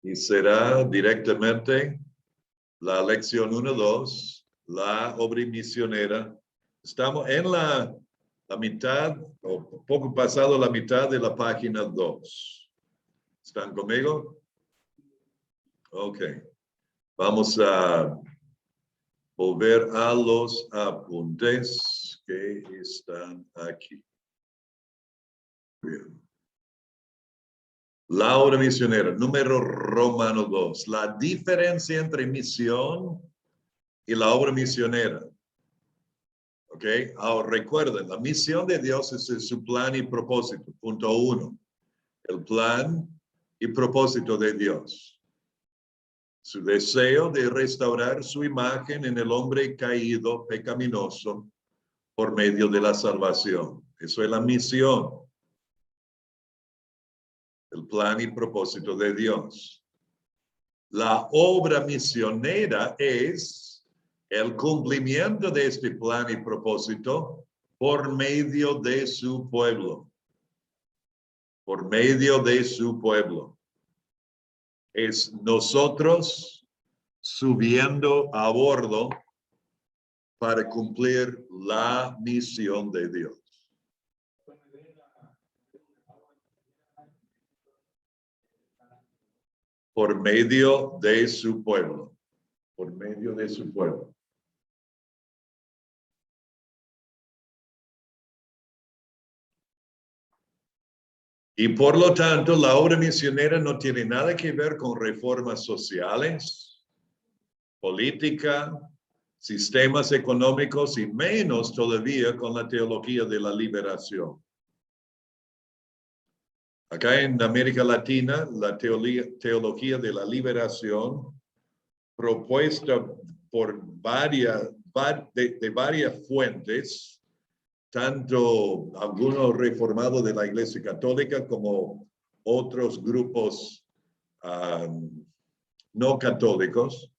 Y será directamente la lección 1-2, la obra misionera. Estamos en la mitad, o poco pasado la mitad de la página 2. ¿Están conmigo? Ok. Vamos a volver a los apuntes que están aquí. Bien. La obra misionera, número romano 2. La diferencia entre misión y la obra misionera. ¿Ok? Ahora recuerden, la misión de Dios es su plan y propósito. Punto 1. El plan y propósito de Dios. Su deseo de restaurar su imagen en el hombre caído, pecaminoso, por medio de la salvación. Eso es la misión. El plan y propósito de Dios. La obra misionera es el cumplimiento de este plan y propósito por medio de su pueblo. Por medio de su pueblo. Es nosotros subiendo a bordo para cumplir la misión de Dios. Por medio de su pueblo. Por medio de su pueblo. Y por lo tanto, la obra misionera no tiene nada que ver con reformas sociales, política, sistemas económicos y menos todavía con la teología de la liberación. Acá en América Latina, la teología de la liberación, propuesta por varias fuentes, tanto algunos reformados de la Iglesia Católica como otros grupos no católicos,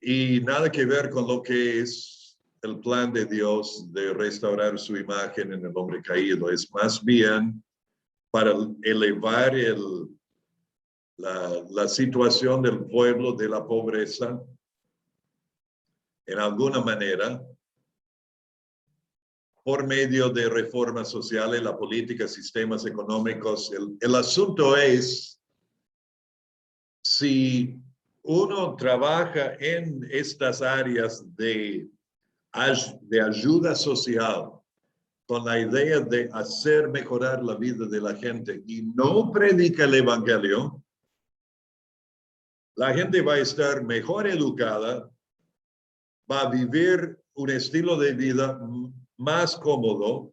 y nada que ver con lo que es el plan de Dios de restaurar su imagen en el hombre caído. Es más bien para elevar la situación del pueblo de la pobreza en alguna manera por medio de reformas sociales, la política, sistemas económicos. El asunto es si uno trabaja en estas áreas de ayuda social con la idea de hacer mejorar la vida de la gente y no predica el evangelio, la gente va a estar mejor educada, va a vivir un estilo de vida más cómodo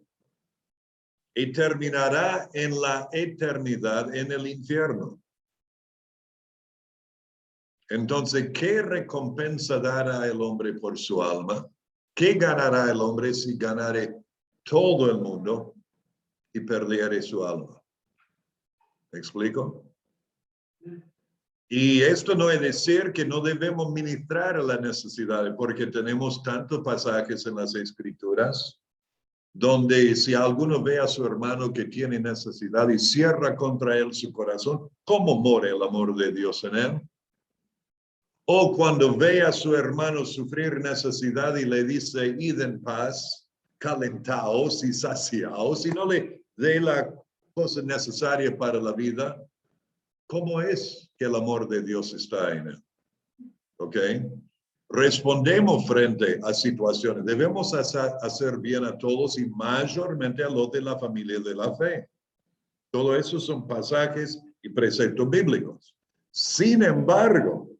y terminará en la eternidad en el infierno. Entonces, ¿qué recompensa dará el hombre por su alma? ¿Qué ganará el hombre si ganare todo el mundo y perdiere su alma? ¿Me explico? Y esto no es decir que no debemos ministrar a las necesidades, porque tenemos tantos pasajes en las Escrituras donde si alguno ve a su hermano que tiene necesidad y cierra contra él su corazón, ¿cómo muere el amor de Dios en él? O cuando ve a su hermano sufrir necesidad y le dice, id en paz, calentaos y saciaos, y no le dé la cosa necesaria para la vida, ¿cómo es que el amor de Dios está en él? ¿Ok? Respondemos frente a situaciones. Debemos hacer bien a todos y mayormente a los de la familia de la fe. Todo eso son pasajes y preceptos bíblicos. Sin embargo,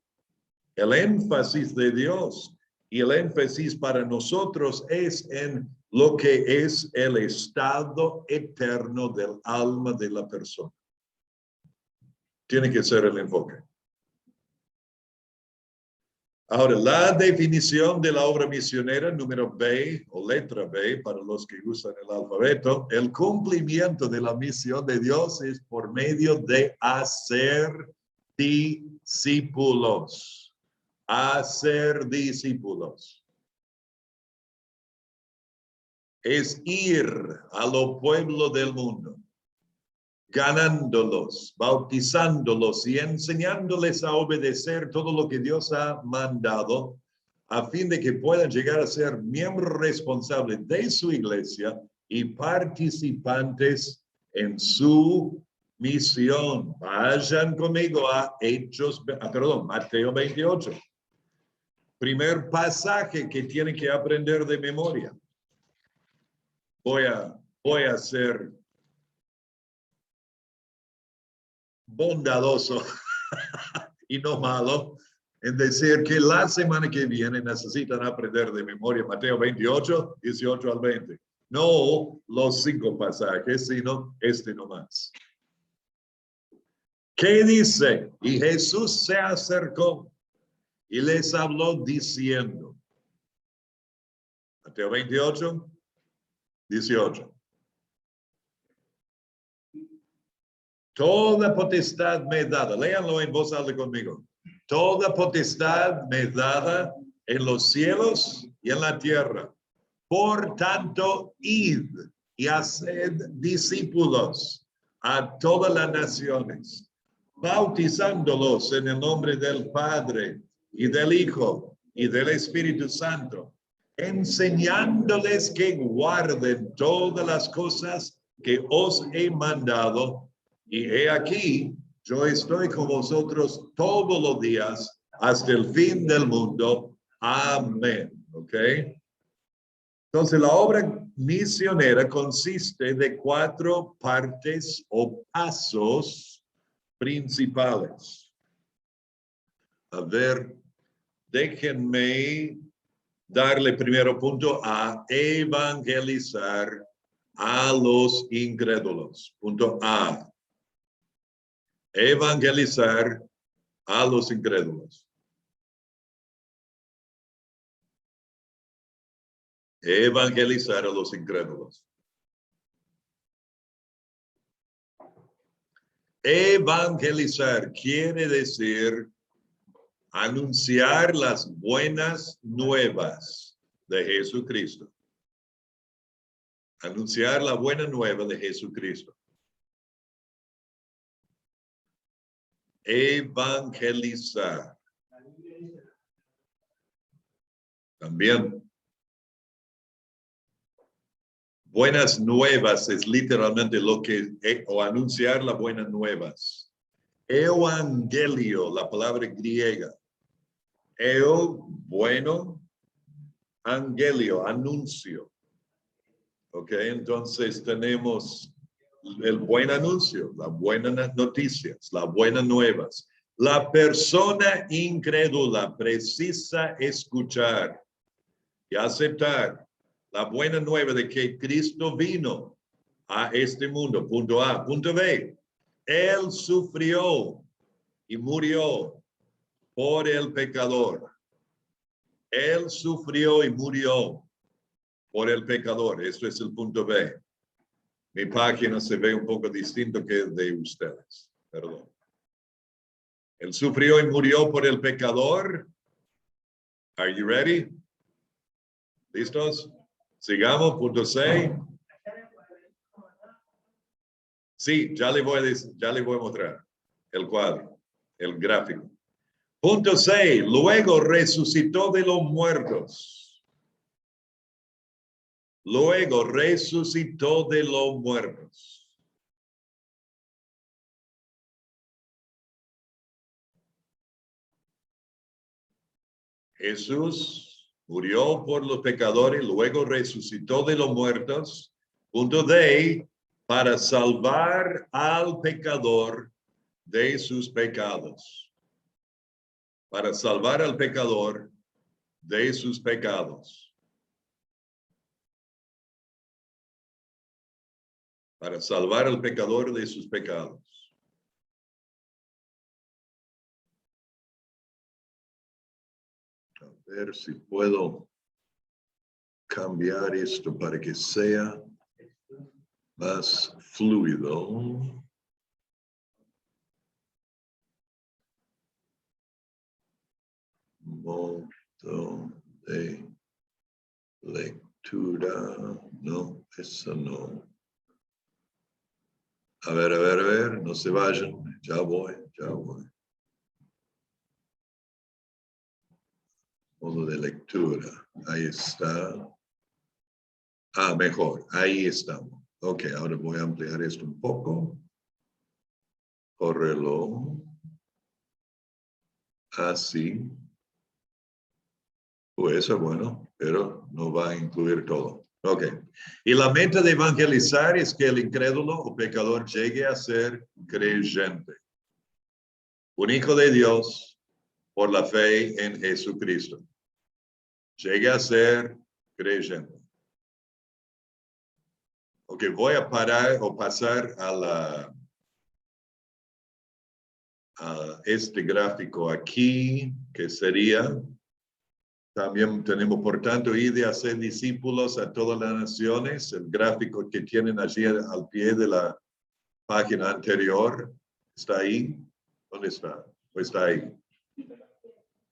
el énfasis de Dios y el énfasis para nosotros es en lo que es el estado eterno del alma de la persona. Tiene que ser el enfoque. Ahora, la definición de la obra misionera, número B o letra B, para los que usan el alfabeto, el cumplimiento de la misión de Dios es por medio de hacer discípulos. Hacer discípulos. Es ir a los pueblos del mundo. ganándolos, bautizándolos y enseñándoles a obedecer todo lo que Dios ha mandado, a fin de que puedan llegar a ser miembros responsables de su iglesia y participantes en su misión. Vayan conmigo a Mateo 28. Primer pasaje que tienen que aprender de memoria. Voy a ser bondadoso y no malo en decir que la semana que viene necesitan aprender de memoria Mateo 28, 18 al 20. No los 5 pasajes, sino este nomás. ¿Qué dice? Y Jesús se acercó y les habló diciendo. Mateo 28, 18. Toda potestad me es dada. Léanlo en voz alta conmigo. Toda potestad me es dada en los cielos y en la tierra. Por tanto, id y haced discípulos a todas las naciones, bautizándolos en el nombre del Padre y del Hijo y del Espíritu Santo, enseñándoles que guarden todas las cosas que os he mandado. Y he aquí, yo estoy con vosotros todos los días hasta el fin del mundo. Amén. ¿Ok? Entonces, la obra misionera consiste de 4 partes o pasos principales. A ver, déjenme darle primero punto A, evangelizar a los incrédulos. Punto A. Evangelizar a los incrédulos. Evangelizar a los incrédulos. Evangelizar quiere decir anunciar las buenas nuevas de Jesucristo. Anunciar la buena nueva de Jesucristo. Evangelizar. También. Buenas nuevas es literalmente lo que, o anunciar las buenas nuevas. Evangelio, la palabra griega. Bueno, angelio, anuncio. Ok, entonces tenemos el buen anuncio, las buenas noticias, las buenas nuevas. La persona incrédula precisa escuchar y aceptar la buena nueva de que Cristo vino a este mundo. Punto A. Punto B. Él sufrió y murió por el pecador. Él sufrió y murió por el pecador. Esto es el punto B. Mi página se ve un poco distinto que de ustedes. Perdón. Él sufrió y murió por el pecador. Are you ready? ¿Listos? Sigamos, punto C. Sí, ya le voy a mostrar el cuadro, el gráfico. Punto C. Luego resucitó de los muertos. Luego resucitó de los muertos. Jesús murió por los pecadores, luego resucitó de los muertos. Punto D, para salvar al pecador de sus pecados. Para salvar al pecador de sus pecados. Para salvar al pecador de sus pecados. A ver si puedo cambiar esto para que sea más fluido. Modo de lectura. No, eso no. A ver, no se vayan. Ya voy. Modo de lectura. Ahí está. Mejor. Ahí estamos. Ok, ahora voy a ampliar esto un poco. Córrelo. Así. Eso es bueno, pero no va a incluir todo. Ok. Y la meta de evangelizar es que el incrédulo o pecador llegue a ser creyente. Un hijo de Dios por la fe en Jesucristo. Llegue a ser creyente. Ok, voy a parar o pasar a este gráfico aquí, que sería, también tenemos, por tanto, ir de hacer discípulos a todas las naciones, el gráfico que tienen allí al pie de la página anterior, ¿está ahí? ¿Dónde está? ¿O está ahí?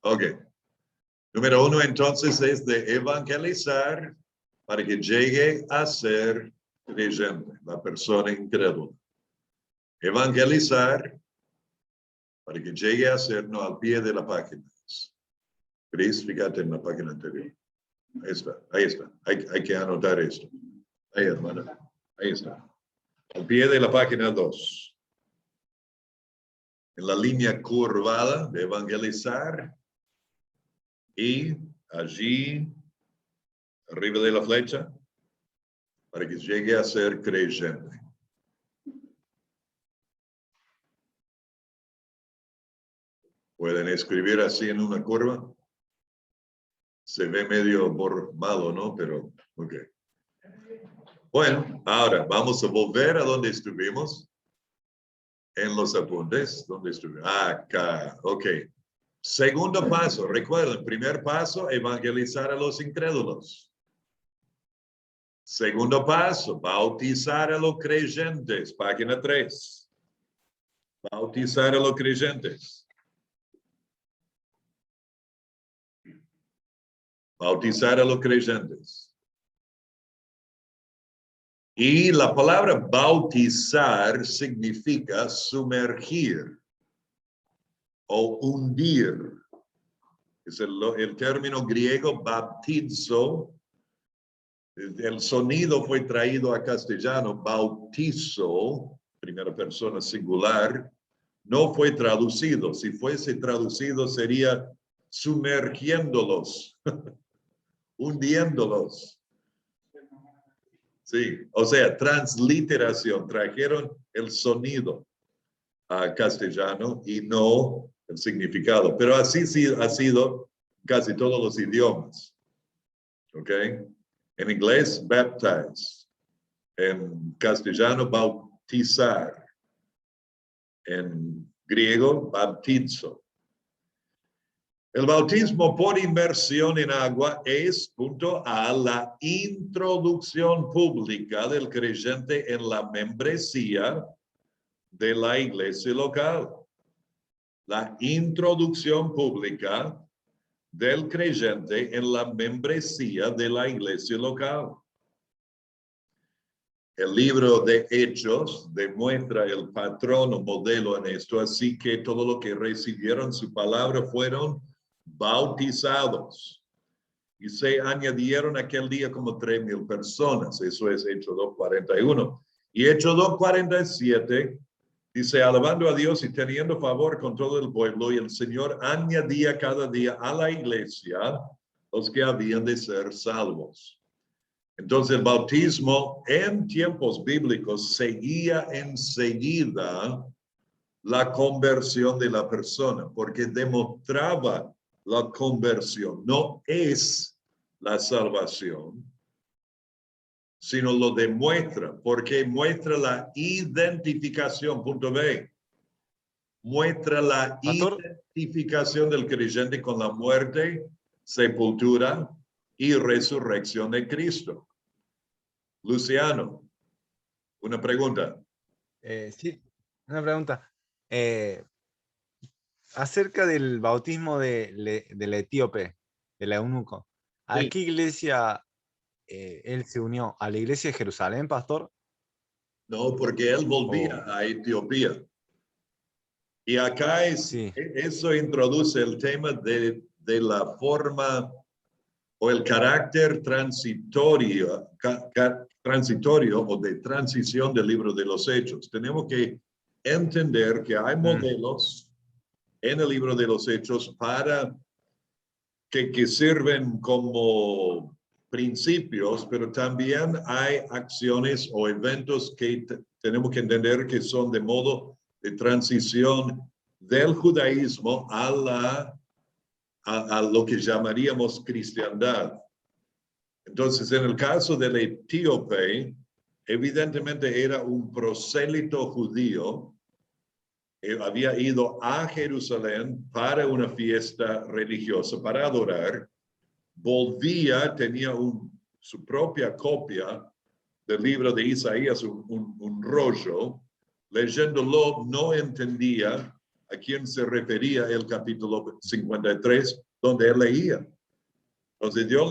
Ok. Número 1, entonces, es de evangelizar para que llegue a ser creyente, la persona incrédula. Evangelizar para que llegue a ser, no, al pie de la página. Chris, fíjate en la página anterior. Ahí está. Hay que anotar esto. Ahí, hermana. Ahí está. Al pie de la página 2. En la línea curvada de evangelizar. Y allí, arriba de la flecha, para que llegue a ser creyente. Pueden escribir así en una curva. Se ve medio malo, ¿no? Pero, ok. Bueno, ahora vamos a volver a donde estuvimos. En los apuntes, ¿dónde estuvimos? Acá, ok. Segundo paso, recuerden, primer paso, evangelizar a los incrédulos. Segundo paso, bautizar a los creyentes, página 3. Bautizar a los creyentes. Bautizar a los creyentes. Y la palabra bautizar significa sumergir o hundir. Es el término griego baptizo. El sonido fue traído a castellano, bautizo, primera persona singular, no fue traducido. Si fuese traducido sería sumergiéndolos, hundiéndolos. Sí, o sea, transliteración, trajeron el sonido a castellano y no el significado. Pero así sí ha sido casi todos los idiomas. ¿Ok? En inglés, baptize. En castellano, bautizar. En griego, baptizo. El bautismo por inmersión en agua es, punto A, la introducción pública del creyente en la membresía de la iglesia local. La introducción pública del creyente en la membresía de la iglesia local. El libro de Hechos demuestra el patrón o modelo en esto, así que todo lo que recibieron su palabra fueron bautizados. Y se añadieron aquel día como 3,000 personas. Eso es Hechos 2:41. Y Hechos 2:47 dice, alabando a Dios y teniendo favor con todo el pueblo, y el Señor añadía cada día a la iglesia los que habían de ser salvos. Entonces, el bautismo en tiempos bíblicos seguía enseguida la conversión de la persona, porque demostraba la conversión. No es la salvación, sino lo demuestra, porque muestra la identificación, punto B. Muestra la Pastor, identificación del creyente con la muerte, sepultura y resurrección de Cristo. Luciano, una pregunta. sí, una pregunta. Acerca del bautismo del etíope, del eunuco. ¿A Sí. qué iglesia él se unió? ¿A la iglesia de Jerusalén, pastor? No, porque él volvía a Etiopía. Y acá Sí. eso introduce el tema de la forma o el carácter transitorio o de transición del libro de los Hechos. Tenemos que entender que hay modelos en el libro de los Hechos para que sirven como principios, pero también hay acciones o eventos que tenemos que entender que son de modo de transición del judaísmo a lo que llamaríamos cristiandad. Entonces, en el caso del etíope, evidentemente era un prosélito judío. Había ido a Jerusalén para una fiesta religiosa, para adorar. Volvía, tenía su propia copia del libro de Isaías, un rollo. Leyéndolo, no entendía a quién se refería el capítulo 53, donde él leía. Entonces Dios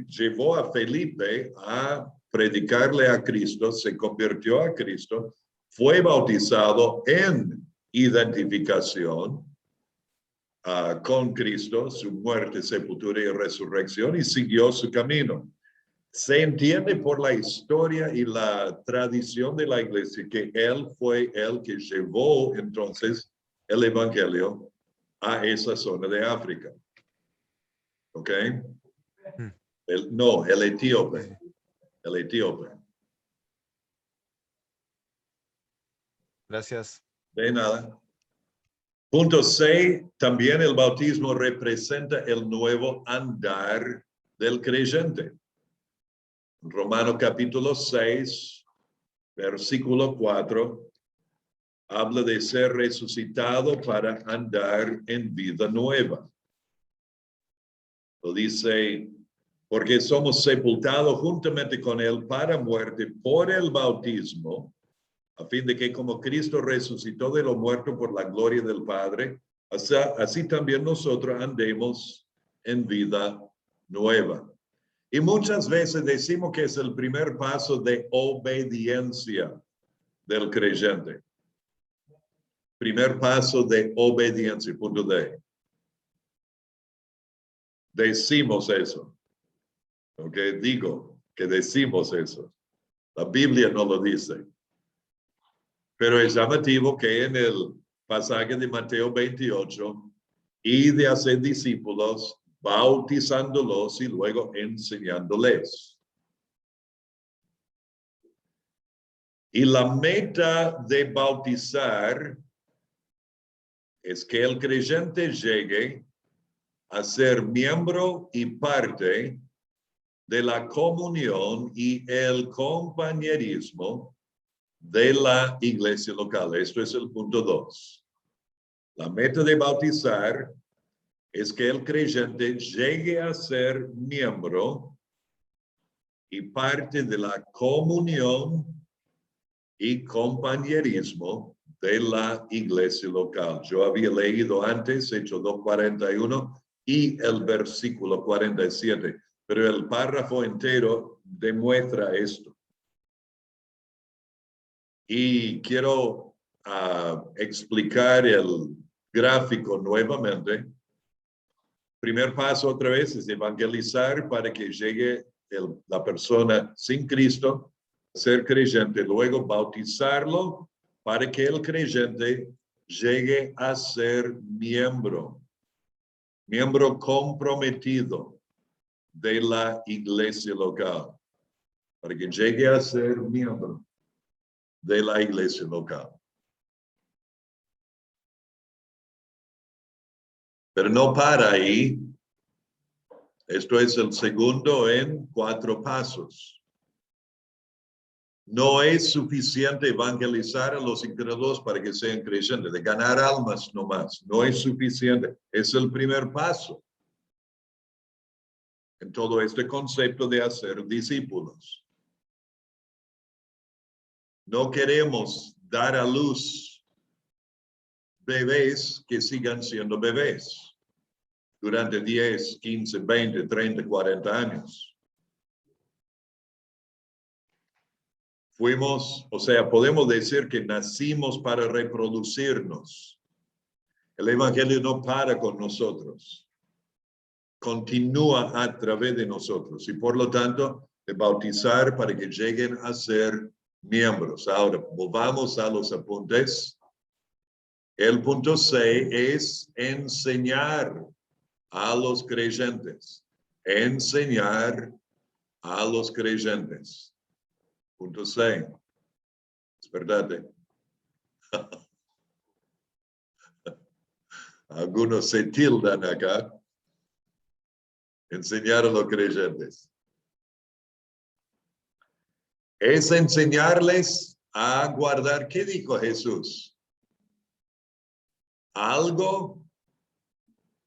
llevó a Felipe a predicarle a Cristo, se convirtió a Cristo, fue bautizado en identificación con Cristo, su muerte, sepultura y resurrección, y siguió su camino. Se entiende por la historia y la tradición de la iglesia que él fue el que llevó entonces el evangelio a esa zona de África. ¿Ok? El etíope. Sí. El etíope. Gracias. De nada. Punto 6, también el bautismo representa el nuevo andar del creyente. Romanos capítulo 6, versículo 4, habla de ser resucitado para andar en vida nueva. Lo dice, porque somos sepultados juntamente con él para muerte por el bautismo, a fin de que como Cristo resucitó de los muertos por la gloria del Padre, así también nosotros andemos en vida nueva. Y muchas veces decimos que es el primer paso de obediencia del creyente. Primer paso de obediencia, punto D. Decimos eso. ¿Ok? Digo que decimos eso. La Biblia no lo dice. Pero es llamativo que en el pasaje de Mateo 28, y de hacer discípulos, bautizándolos y luego enseñándoles. Y la meta de bautizar es que el creyente llegue a ser miembro y parte de la comunión y el compañerismo de la iglesia local. Esto es el punto 2. La meta de bautizar es que el creyente llegue a ser miembro y parte de la comunión y compañerismo de la iglesia local. Yo había leído antes Hechos 2:41 y el versículo 47, pero el párrafo entero demuestra esto. Y quiero explicar el gráfico nuevamente. Primer paso otra vez es evangelizar para que llegue la persona sin Cristo a ser creyente, luego bautizarlo para que el creyente llegue a ser miembro comprometido de la iglesia local, para que llegue a ser miembro de la iglesia local. Pero no para ahí. Esto es el segundo en 4 pasos. No es suficiente evangelizar a los incrédulos para que sean creyentes, de ganar almas nomás. No es suficiente. Es el primer paso en todo este concepto de hacer discípulos. No queremos dar a luz bebés que sigan siendo bebés durante 10, 15, 20, 30, 40 años. fuimos, o sea, podemos decir que nacimos para reproducirnos. El evangelio no para con nosotros, continúa a través de nosotros y por lo tanto de bautizar para que lleguen a ser miembros. Ahora, volvamos a los apuntes. El punto 6 es enseñar a los creyentes. Enseñar a los creyentes. Punto 6. Despertate. Algunos se tildan acá. Enseñar a los creyentes. Es enseñarles a guardar. ¿Qué dijo Jesús? Algo,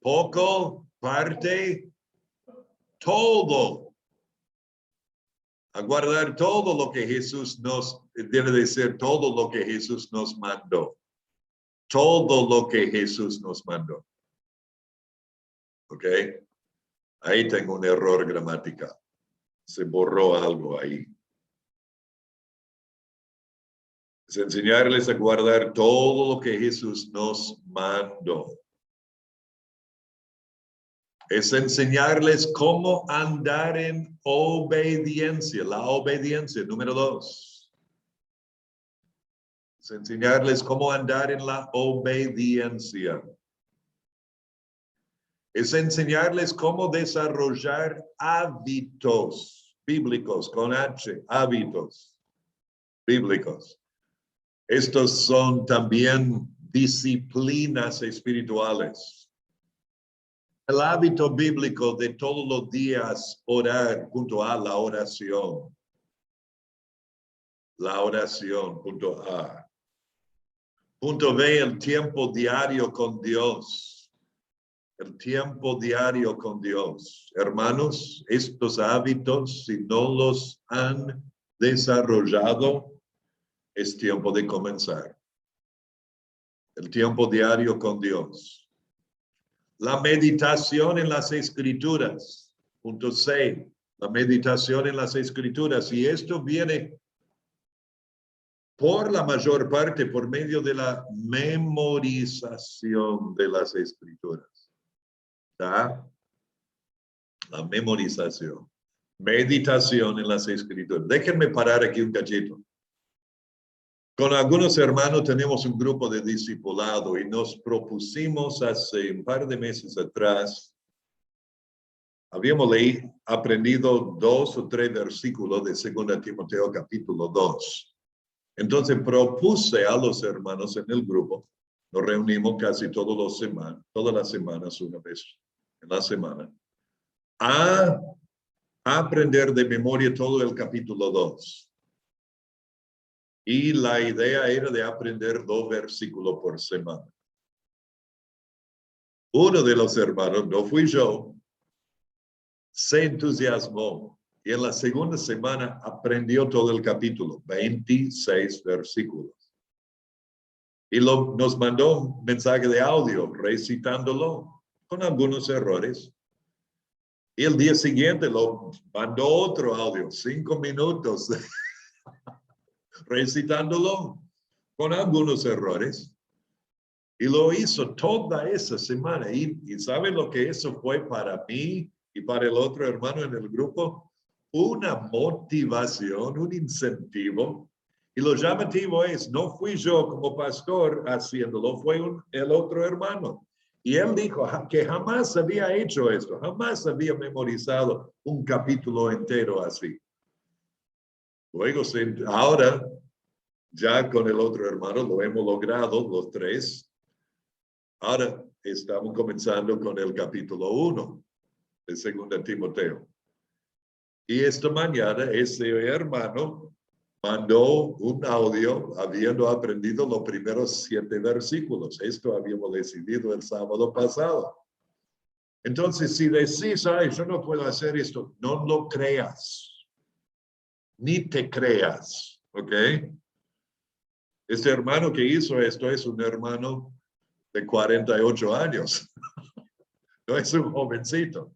poco, parte, todo. A guardar todo lo que Jesús nos, debe de ser todo lo que Jesús nos mandó. Todo lo que Jesús nos mandó. ¿Ok? Ahí tengo un error gramatical. Se borró algo ahí. Es enseñarles a guardar todo lo que Jesús nos mandó. Es enseñarles cómo andar en obediencia. La obediencia, número 2. Es enseñarles cómo andar en la obediencia. Es enseñarles cómo desarrollar hábitos bíblicos, con H, hábitos bíblicos. Estos son también disciplinas espirituales. El hábito bíblico de todos los días orar, punto A, la oración. La oración, punto A. Punto B, el tiempo diario con Dios. El tiempo diario con Dios. Hermanos, estos hábitos, si no los han desarrollado, es tiempo de comenzar. El tiempo diario con Dios. La meditación en las Escrituras. Punto 6. La meditación en las Escrituras. Y esto viene por la mayor parte por medio de la memorización de las Escrituras. ¿Está? La memorización. Meditación en las Escrituras. Déjenme parar aquí un cachito. Con algunos hermanos tenemos un grupo de discipulado y nos propusimos hace un par de meses atrás, habíamos aprendido 2 o 3 versículos de 2 Timoteo capítulo 2. Entonces propuse a los hermanos en el grupo, nos reunimos casi todas las semanas, una vez en la semana, a aprender de memoria todo el capítulo 2. Y la idea era de aprender 2 versículos por semana. Uno de los hermanos, no fui yo, se entusiasmó y en la segunda semana aprendió todo el capítulo, 26 versículos. Y nos mandó un mensaje de audio recitándolo con algunos errores. Y el día siguiente lo mandó otro audio, 5 minutos. Recitándolo con algunos errores. Y lo hizo toda esa semana. Y ¿saben lo que eso fue para mí y para el otro hermano en el grupo? Una motivación, un incentivo. Y lo llamativo es, no fui yo como pastor haciéndolo, fue el otro hermano. Y él dijo que jamás había hecho esto, jamás había memorizado un capítulo entero así. Luego, ahora, ya con el otro hermano lo hemos logrado los 3. Ahora estamos comenzando con el capítulo 1 de 2 Timoteo. Y esta mañana ese hermano mandó un audio habiendo aprendido los primeros 7 versículos. Esto habíamos decidido el sábado pasado. Entonces, si decís, ay, yo no puedo hacer esto, no lo creas. Ni te creas, ¿ok? Este hermano que hizo esto es un hermano de 48 años. No es un jovencito.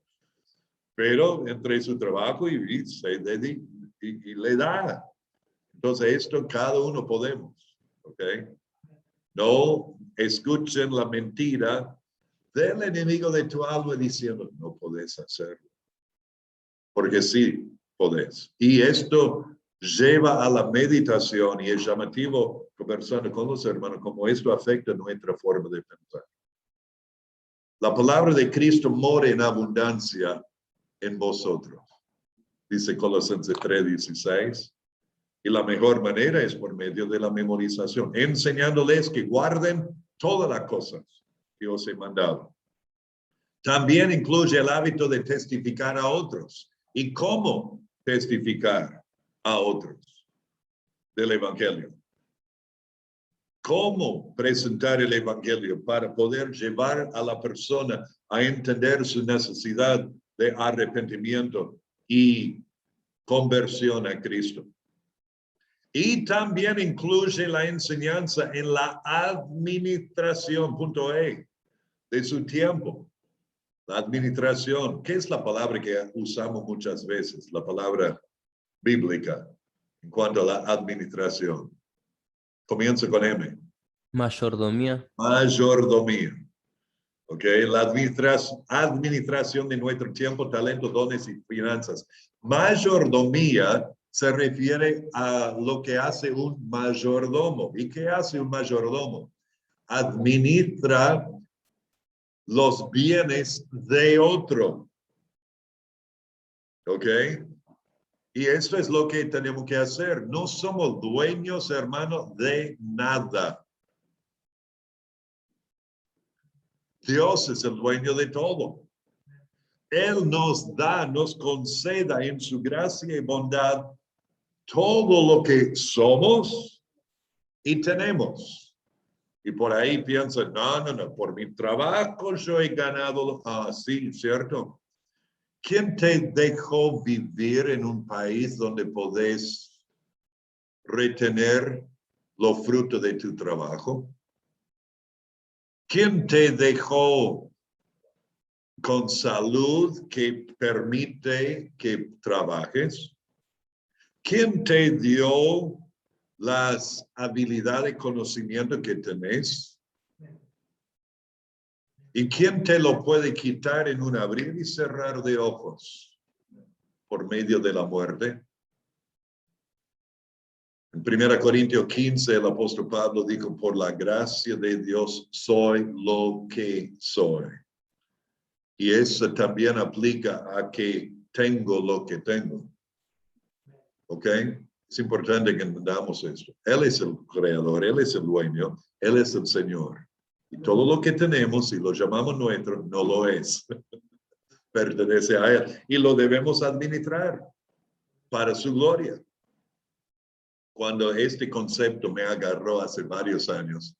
Pero entre su trabajo y le da. Entonces, esto cada uno podemos, ¿ok? No escuchen la mentira del enemigo de tu alma diciendo, no podés hacerlo. Porque sí podés. Y esto lleva a la meditación y es llamativo conversando con los hermanos como esto afecta nuestra forma de pensar. La palabra de Cristo mora en abundancia en vosotros, dice Colosenses 3:16. Y la mejor manera es por medio de la memorización, enseñándoles que guarden todas las cosas que os he mandado. También incluye el hábito de testificar a otros. ¿Y cómo testificar a otros del Evangelio? ¿Cómo presentar el Evangelio para poder llevar a la persona a entender su necesidad de arrepentimiento y conversión a Cristo? Y también incluye la enseñanza en la administración, punto E, de su tiempo. La administración, ¿qué es la palabra que usamos muchas veces? La palabra bíblica en cuanto a la administración. Comienza con M. Mayordomía. Mayordomía. ¿Ok? La administración de nuestro tiempo, talento, dones y finanzas. Mayordomía se refiere a lo que hace un mayordomo. ¿Y qué hace un mayordomo? Administra los bienes de otro. ¿Ok? Y esto es lo que tenemos que hacer. No somos dueños, hermanos, de nada. Dios es el dueño de todo. Él nos da, nos conceda en su gracia y bondad todo lo que somos y tenemos. Y por ahí piensan, no, por mi trabajo yo he ganado. Sí, ¿cierto? ¿Quién te dejó vivir en un país donde podés retener los frutos de tu trabajo? ¿Quién te dejó con salud que permite que trabajes? ¿Quién te dio las habilidades y conocimiento que tenés? ¿Y quién te lo puede quitar en un abrir y cerrar de ojos por medio de la muerte? En 1 Corintios 15, el apóstol Pablo dijo, por la gracia de Dios soy lo que soy. Y eso también aplica a que tengo lo que tengo. ¿Ok? Es importante que entendamos esto. Él es el creador, Él es el dueño, Él es el Señor. Y todo lo que tenemos, si lo llamamos nuestro, no lo es. Pertenece a Él. Y lo debemos administrar para su gloria. Cuando este concepto me agarró hace varios años,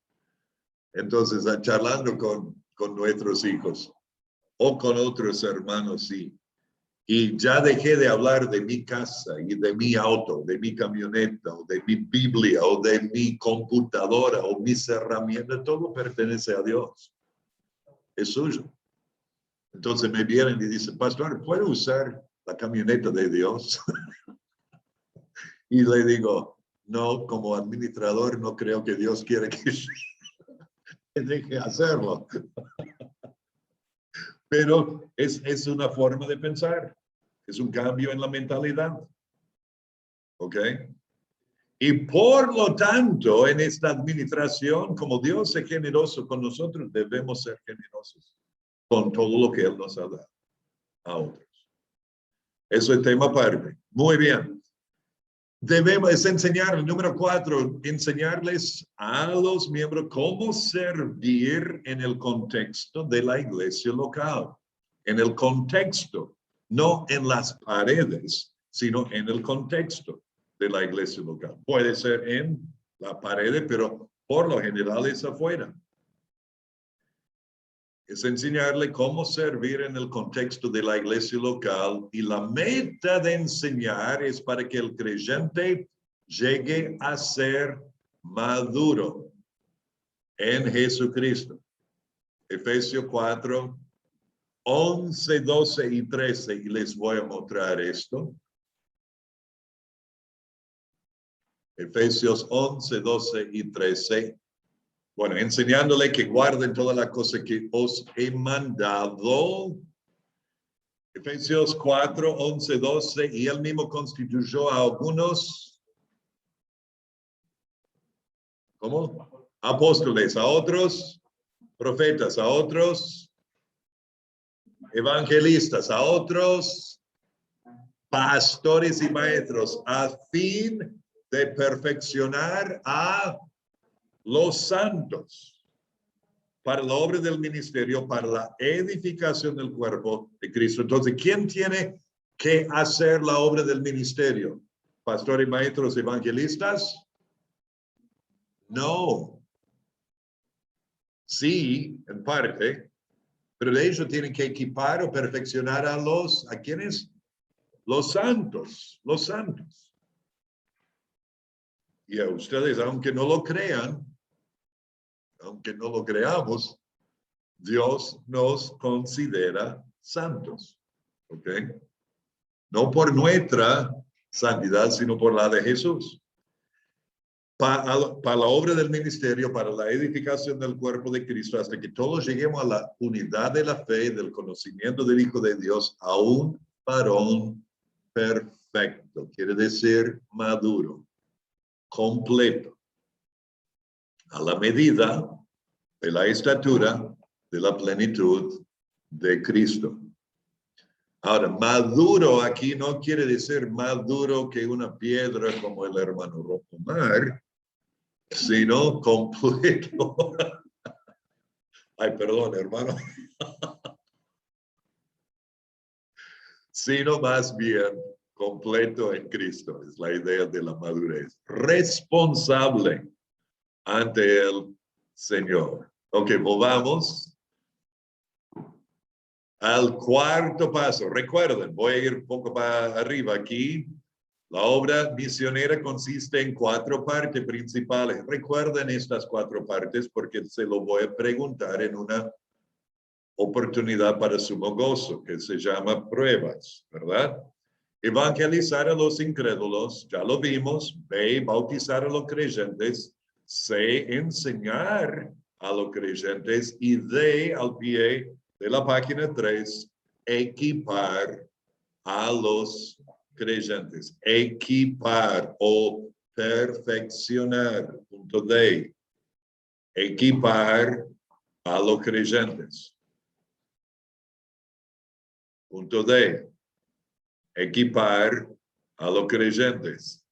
entonces charlando con nuestros hijos o con otros hermanos, sí. Y ya dejé de hablar de mi casa y de mi auto, de mi camioneta, o de mi Biblia, o de mi computadora, o mis herramientas. Todo pertenece a Dios. Es suyo. Entonces me vienen y dicen, pastor, ¿puedo usar la camioneta de Dios? Y le digo, no, como administrador no creo que Dios quiere que deje hacerlo. Pero es una forma de pensar. Es un cambio en la mentalidad. ¿Ok? Y por lo tanto, en esta administración, como Dios es generoso con nosotros, debemos ser generosos con todo lo que Él nos ha dado a otros. Eso es tema aparte. Muy bien. Debemos enseñar, número 4, enseñarles a los miembros cómo servir en el contexto de la iglesia local. En el contexto, no en las paredes, sino en el contexto de la iglesia local. Puede ser en la pared, pero por lo general es afuera. Es enseñarle cómo servir en el contexto de la iglesia local y la meta de enseñar es para que el creyente llegue a ser maduro en Jesucristo. Efesios 4, 11, 12 y 13, y les voy a mostrar esto. Efesios 11, 12 y 13. Bueno, enseñándole que guarden toda la cosa que os he mandado. Efesios 4, 11, 12. Y él mismo constituyó a algunos, ¿cómo? Apóstoles, a otros profetas, a otros evangelistas, a otros pastores y maestros, a fin de perfeccionar a los santos para la obra del ministerio, para la edificación del cuerpo de Cristo. Entonces, ¿quién tiene que hacer la obra del ministerio? ¿Pastores y maestros evangelistas? No. Sí, en parte, pero ellos tienen que equipar o perfeccionar ¿a quiénes? Los santos, los santos. Y a ustedes, aunque no lo crean, aunque no lo creamos, Dios nos considera santos. ¿Ok? No por nuestra santidad, sino por la de Jesús. Para la obra del ministerio, para la edificación del cuerpo de Cristo, hasta que todos lleguemos a la unidad de la fe, del conocimiento del Hijo de Dios, a un varón perfecto, quiere decir maduro, completo, a la medida de la estatura de la plenitud de Cristo. Ahora, maduro aquí no quiere decir más duro que una piedra como el hermano Rocomar, sino completo. Ay, perdón, hermano. Sino más bien completo en Cristo. Es la idea de la madurez. Responsable ante el Señor. Ok, volvamos al cuarto paso. Recuerden, voy a ir un poco para arriba aquí. La obra misionera consiste en 4 partes principales. Recuerden estas 4 partes porque se lo voy a preguntar en una oportunidad para sumo gozo, que se llama pruebas, ¿verdad? Evangelizar a los incrédulos, ya lo vimos. B, bautizar a los creyentes. C, enseñar a los creyentes. Y D, al pie de la página 3, equipar a los creyentes. Equipar o perfeccionar. Punto D. Equipar a los creyentes. Punto D. Equipar a los creyentes.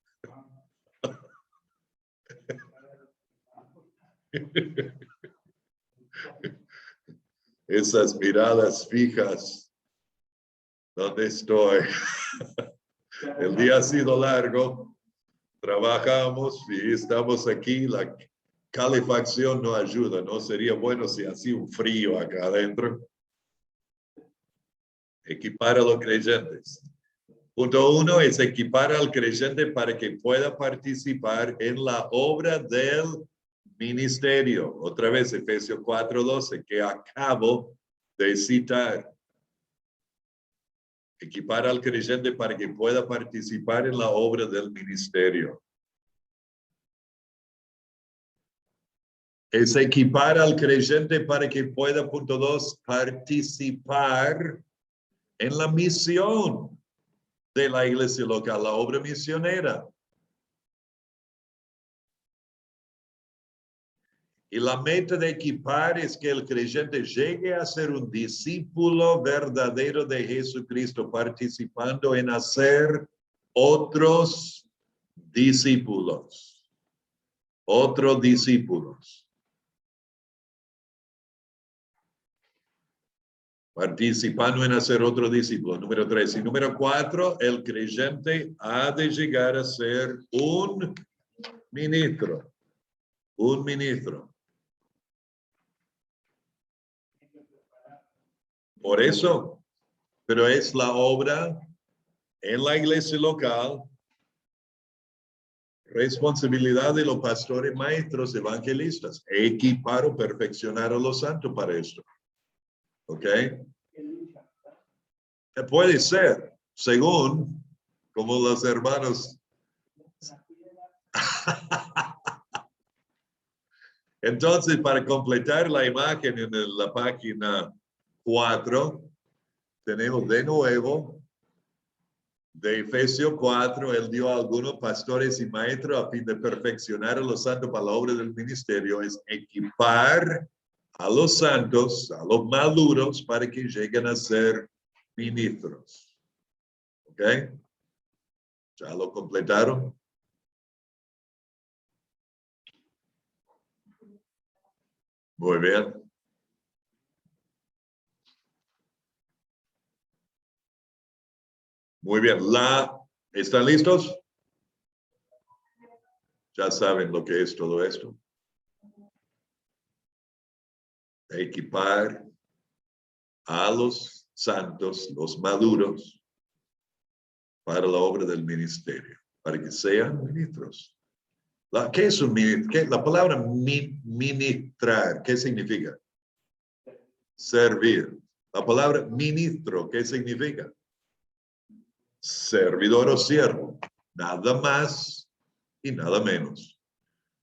Esas miradas fijas. ¿Dónde estoy? El día ha sido largo. Trabajamos y estamos aquí. La calefacción no ayuda. No sería bueno si hacía un frío acá adentro. Equipar a los creyentes. Punto 1 es equipar al creyente para que pueda participar en la obra del ministerio. Otra vez, Efesios 4:12, que acabo de citar. Equipar al creyente para que pueda participar en la obra del ministerio. Es equipar al creyente para que pueda, punto 2, participar en la misión de la iglesia local, la obra misionera. Y la meta de equipar es que el creyente llegue a ser un discípulo verdadero de Jesucristo, participando en hacer otros discípulos. Otros discípulos. Participando en hacer otro discípulo. Número 3. Y número 4, el creyente ha de llegar a ser un ministro. Un ministro. Por eso, pero es la obra en la iglesia local, responsabilidad de los pastores, maestros, evangelistas, equipar o perfeccionar a los santos para esto. ¿Ok? Puede ser, según como los hermanos Entonces, para completar la imagen en la página 4, tenemos de nuevo, de Efesios 4, él dio a algunos pastores y maestros a fin de perfeccionar a los santos para la obra del ministerio, es equipar a los santos, a los maduros, para que lleguen a ser ministros. ¿Ok? ¿Ya lo completaron? Muy bien. Muy bien. ¿Están listos? Ya saben lo que es todo esto. Equipar a los santos, los maduros, para la obra del ministerio, para que sean ministros. ¿Qué es un ministro? La palabra ministrar, ¿qué significa? Servir. La palabra ministro, ¿qué significa? Servidor o siervo. Nada más y nada menos.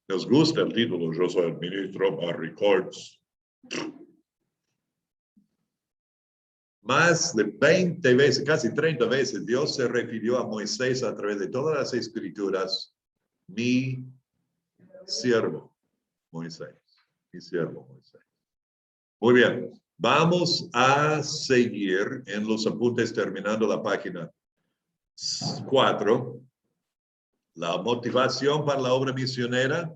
Nos gusta el título, yo soy el ministro Barry Courts. Más de 20 veces, casi 30 veces, Dios se refirió a Moisés a través de todas las escrituras, mi siervo Moisés, mi siervo Moisés. Muy bien, vamos a seguir en los apuntes terminando la página 4. La motivación para la obra misionera.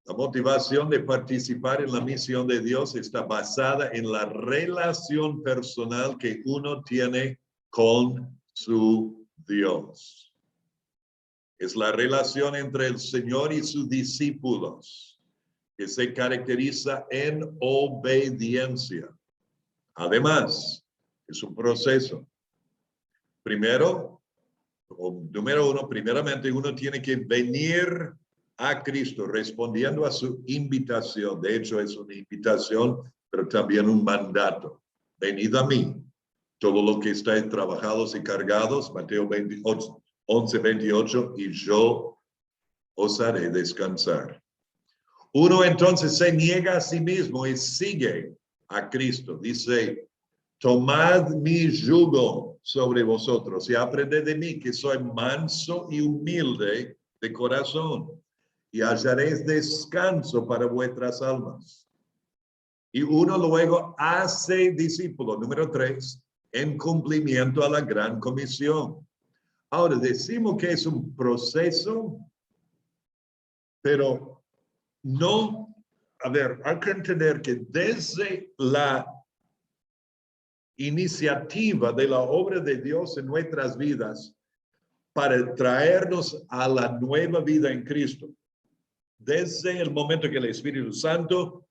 La motivación de participar en la misión de Dios está basada en la relación personal que uno tiene con su Dios. Es la relación entre el Señor y sus discípulos, que se caracteriza en obediencia. Además, es un proceso. Primero, número uno, primeramente uno tiene que venir a Cristo respondiendo a su invitación. De hecho, es una invitación, pero también un mandato. Venid a mí, todo lo que estáis trabajados y cargados, Mateo 11:28, y yo os haré descansar. Uno entonces se niega a sí mismo y sigue a Cristo. Dice, tomad mi yugo sobre vosotros y aprended de mí, que soy manso y humilde de corazón, y hallaréis descanso para vuestras almas. Y uno luego hace discípulo, número 3, en cumplimiento a la gran comisión. Ahora, decimos que es un proceso, pero no, a ver, hay que entender que desde la iniciativa de la obra de Dios en nuestras vidas para traernos a la nueva vida en Cristo, desde el momento que el Espíritu Santo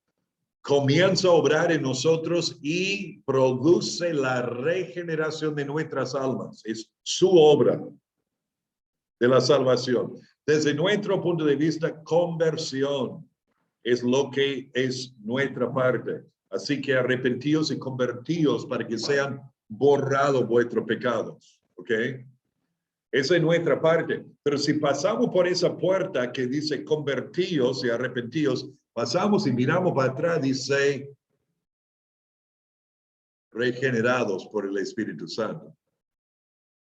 comienza a obrar en nosotros y produce la regeneración de nuestras almas. Es su obra de la salvación. Desde nuestro punto de vista, conversión es lo que es nuestra parte. Así que arrepentíos y convertíos para que sean borrados vuestros pecados. ¿Ok? Esa es nuestra parte. Pero si pasamos por esa puerta que dice convertíos y arrepentíos, pasamos y miramos para atrás, dice regenerados por el Espíritu Santo.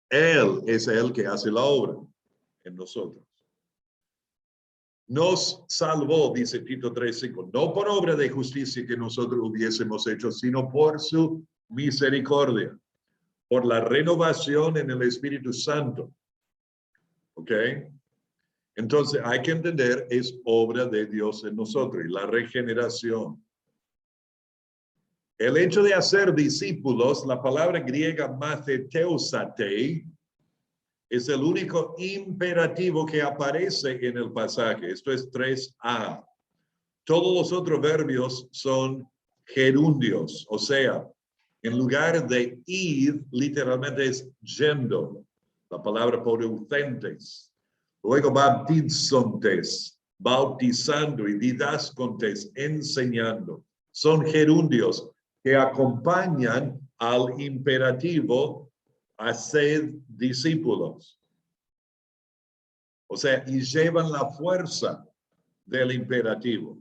Él es el que hace la obra en nosotros. Nos salvó, dice Tito 3:5, no por obra de justicia que nosotros hubiésemos hecho, sino por su misericordia, por la renovación en el Espíritu Santo. ¿Ok? Entonces hay que entender, es obra de Dios en nosotros, y la regeneración. El hecho de hacer discípulos, la palabra griega matheteusate, es el único imperativo que aparece en el pasaje. Esto es 3a. Todos los otros verbos son gerundios, o sea, en lugar de ir, literalmente es yendo. La palabra producentes. Luego baptizontes, bautizando, y didascontes, enseñando. Son gerundios que acompañan al imperativo hacer discípulos. O sea, y llevan la fuerza del imperativo,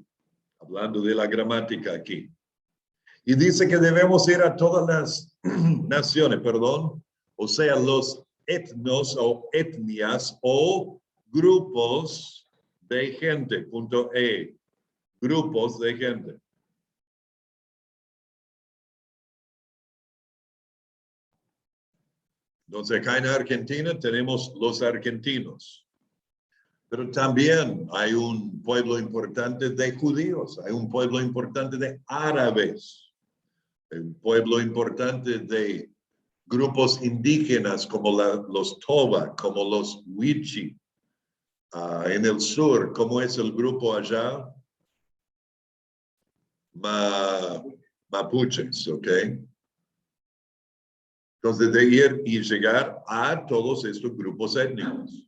hablando de la gramática aquí. Y dice que debemos ir a todas las naciones, o sea, los etnos o etnias o grupos de gente, punto E, grupos de gente. Entonces, acá en Argentina tenemos los argentinos, pero también hay un pueblo importante de judíos, hay un pueblo importante de árabes, hay un pueblo importante de grupos indígenas como los Toba, como los Wichi, en el sur, ¿cómo es el grupo allá? Mapuches, ¿ok? Entonces, de ir y llegar a todos estos grupos étnicos.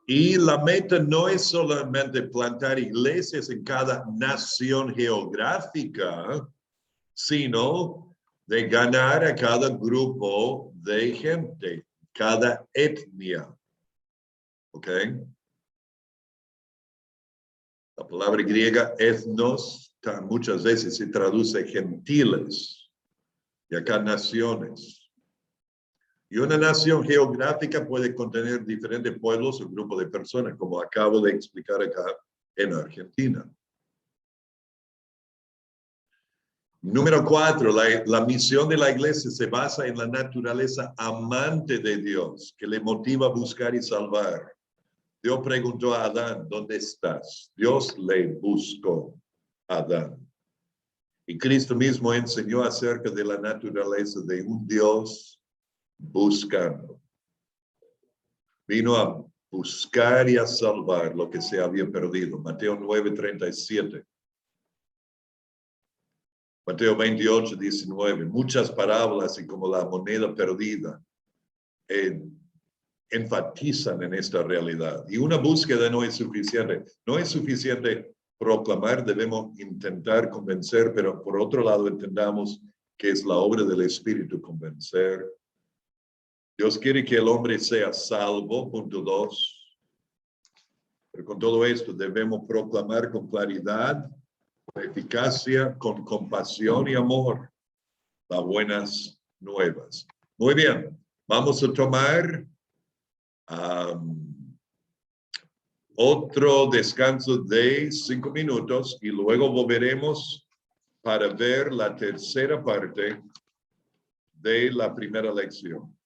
Y la meta no es solamente plantar iglesias en cada nación geográfica, sino de ganar a cada grupo de gente, cada etnia. ¿Ok? La palabra griega etnos muchas veces se traduce gentiles y acá naciones. Y una nación geográfica puede contener diferentes pueblos o grupos de personas, como acabo de explicar acá en Argentina. Número 4, la misión de la iglesia se basa en la naturaleza amante de Dios, que le motiva a buscar y salvar. Dios preguntó a Adán, ¿dónde estás? Dios le buscó a Adán. Y Cristo mismo enseñó acerca de la naturaleza de un Dios buscando. Vino a buscar y a salvar lo que se había perdido. Mateo 9:37. Mateo 28:19. Muchas parábolas y como la moneda perdida enfatizan en esta realidad. Y una búsqueda no es suficiente. No es suficiente proclamar, debemos intentar convencer, pero por otro lado entendamos que es la obra del Espíritu convencer. Dios quiere que el hombre sea salvo, punto 2. Pero con todo esto debemos proclamar con claridad, con eficacia, con compasión y amor las buenas nuevas. Muy bien, vamos a tomar otro descanso de 5 minutos y luego volveremos para ver la tercera parte de la primera lección.